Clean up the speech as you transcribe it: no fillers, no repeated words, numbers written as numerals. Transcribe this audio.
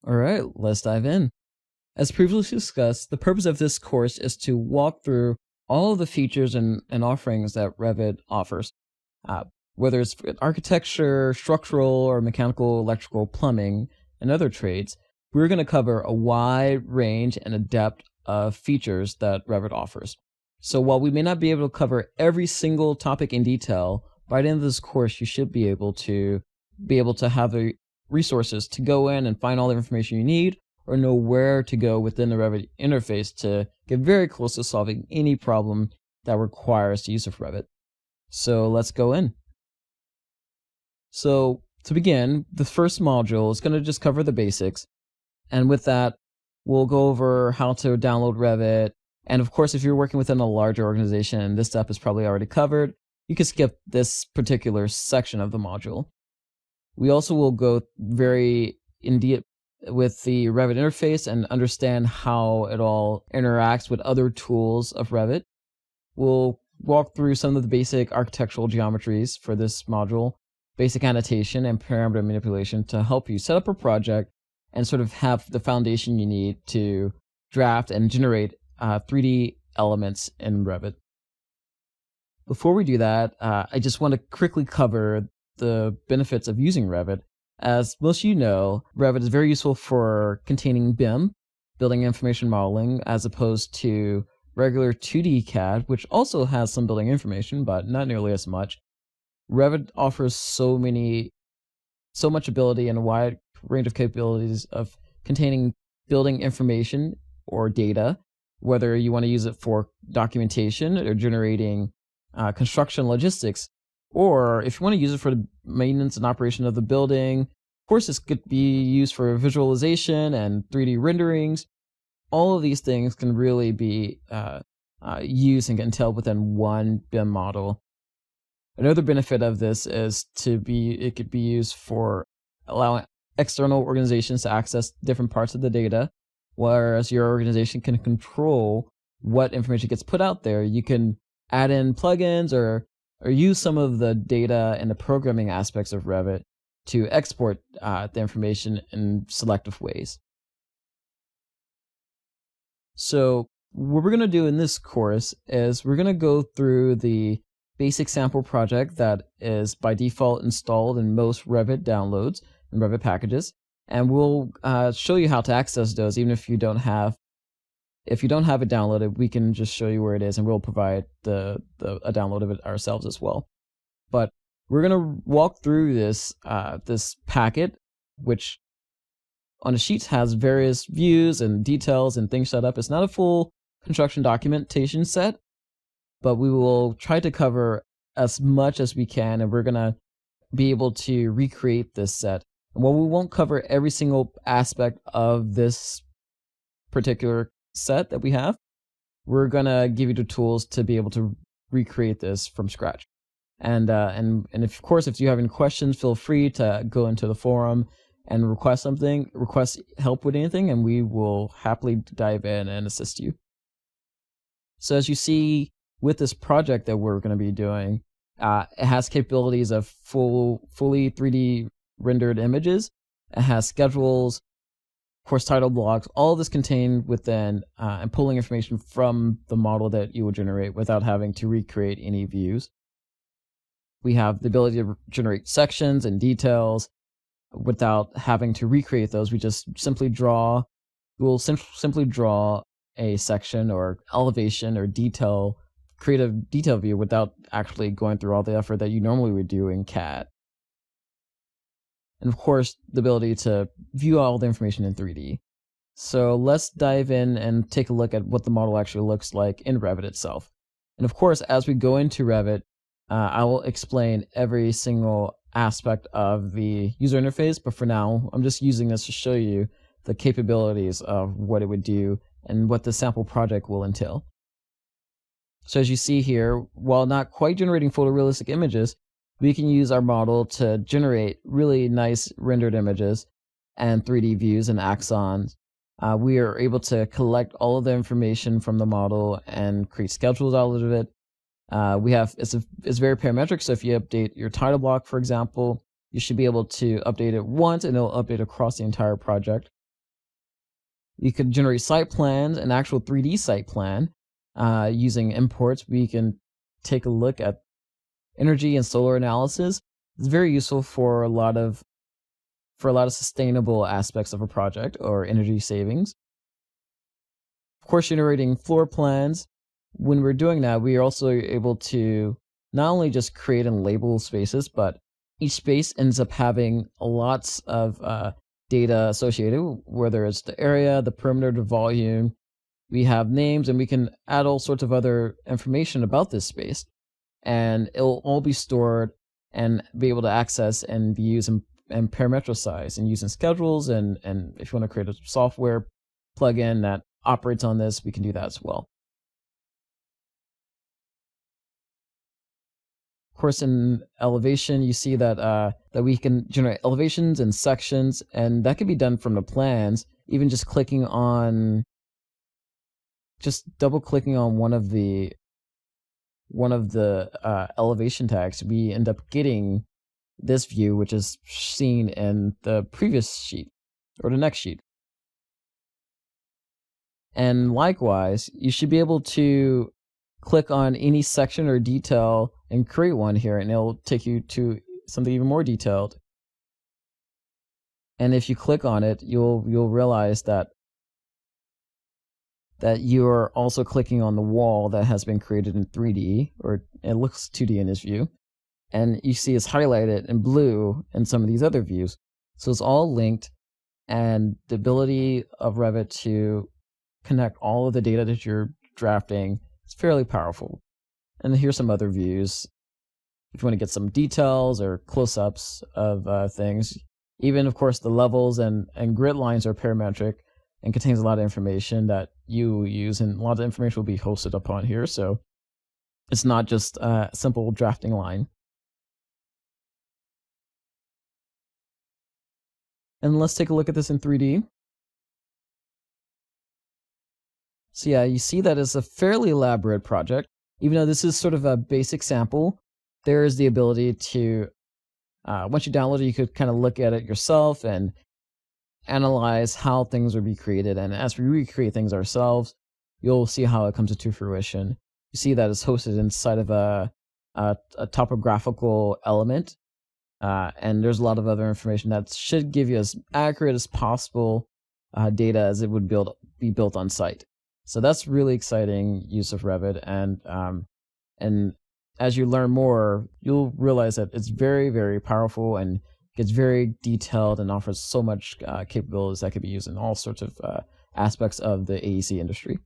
All right, let's dive in. As previously discussed, the purpose of this course is to walk through all of the features and offerings that Revit offers, uh, whether it's architecture, structural, or mechanical, electrical, plumbing, and other trades. We're going to cover a wide range and a depth of features that Revit offers. So while we may not be able to cover every single topic in detail, by the end of this course, you should be able to have the resources to go in and find all the information you need or know where to go within the Revit interface to get very close to solving any problem that requires the use of Revit. So let's go in. So to begin, the first module is going to just cover the basics. And with that, we'll go over how to download Revit. And of course, if you're working within a larger organization and this step is probably already covered, you can skip this particular section of the module. We also will go very in depth with the Revit interface and understand how it all interacts with other tools of Revit. We'll walk through some of the basic architectural geometries for this module, basic annotation and parameter manipulation to help you set up a project and sort of have the foundation you need to draft and generate 3D elements in Revit. Before we do that, I just want to quickly cover the benefits of using Revit. As most of you know, Revit is very useful for containing BIM, building information modeling, as opposed to regular 2D CAD, which also has some building information, but not nearly as much. Revit offers so much ability and a wide range of capabilities of containing building information or data, whether you want to use it for documentation or generating construction logistics, or if you want to use it for the maintenance and operation of the building. Of course, this could be used for visualization and 3D renderings. All of these things can really be used and entailed within one BIM model. Another benefit of this is it could be used for allowing external organizations to access different parts of the data, whereas your organization can control what information gets put out there. You can add in plugins or use some of the data and the programming aspects of Revit to export the information in selective ways. So what we're going to do in this course is we're going to go through the basic sample project that is by default installed in most Revit downloads and Revit packages, and we'll show you how to access those. Even if you don't have it downloaded, we can just show you where it is, and we'll provide a download of it ourselves as well. But we're gonna walk through this packet, which on the sheets has various views and details and things set up. It's not a full construction documentation set, but we will try to cover as much as we can, and we're gonna be able to recreate this set. And while we won't cover every single aspect of this particular set that we have, we're gonna give you the tools to be able to recreate this from scratch. And of course, if you have any questions, feel free to go into the forum and request help with anything, and we will happily dive in and assist you. So as you see with this project that we're going to be doing, it has capabilities of fully 3D rendered images. It has schedules, of course, title blocks, all of this contained within and pulling information from the model that you will generate without having to recreate any views. We have the ability to generate sections and details without having to recreate those. We just simply draw a section or elevation or create a detail view without actually going through all the effort that you normally would do in CAD. And of course, the ability to view all the information in 3D. So let's dive in and take a look at what the model actually looks like in Revit itself. And of course, as we go into Revit, I will explain every single aspect of the user interface, but for now, I'm just using this to show you the capabilities of what it would do and what the sample project will entail. So as you see here, while not quite generating photorealistic images, we can use our model to generate really nice rendered images and 3D views and axons. We are able to collect all of the information from the model and create schedules out of it. It's very parametric, so if you update your title block, for example, you should be able to update it once and it'll update across the entire project. You could generate site plans, an actual 3D site plan, using imports. We can take a look at energy and solar analysis. It's very useful for a lot of sustainable aspects of a project or energy savings. Of course, generating floor plans. When we're doing that, we are also able to not only just create and label spaces, but each space ends up having lots of data associated, whether it's the area, the perimeter, the volume. We have names, and we can add all sorts of other information about this space. And it'll all be stored and be able to access and be used and parametricized and using schedules. And if you want to create a software plugin that operates on this, we can do that as well. Of course, in elevation, you see that that we can generate elevations and sections, and that can be done from the plans. Even just double clicking on one of the elevation tags, we end up getting this view, which is seen in the previous sheet or the next sheet. And likewise, you should be able to click on any section or detail and create one here, and it'll take you to something even more detailed. And if you click on it, you'll realize that you're also clicking on the wall that has been created in 3D, or it looks 2D in this view. And you see it's highlighted in blue in some of these other views. So it's all linked, and the ability of Revit to connect all of the data that you're drafting is fairly powerful. And here's some other views. If you want to get some details or close-ups of things, even, of course, the levels and grid lines are parametric and contains a lot of information that you use, and a lot of information will be hosted upon here. So it's not just a simple drafting line. And let's take a look at this in 3D. So yeah, you see that it's a fairly elaborate project. Even though this is sort of a basic sample, there is the ability to, once you download it, you could kind of look at it yourself and analyze how things would be created. And as we recreate things ourselves, you'll see how it comes into fruition. You see that it's hosted inside of a topographical element. And there's a lot of other information that should give you as accurate as possible data as it would be built on site. So that's really exciting use of Revit, and as you learn more, you'll realize that it's very, very powerful and gets very detailed and offers so much capabilities that could be used in all sorts of aspects of the AEC industry.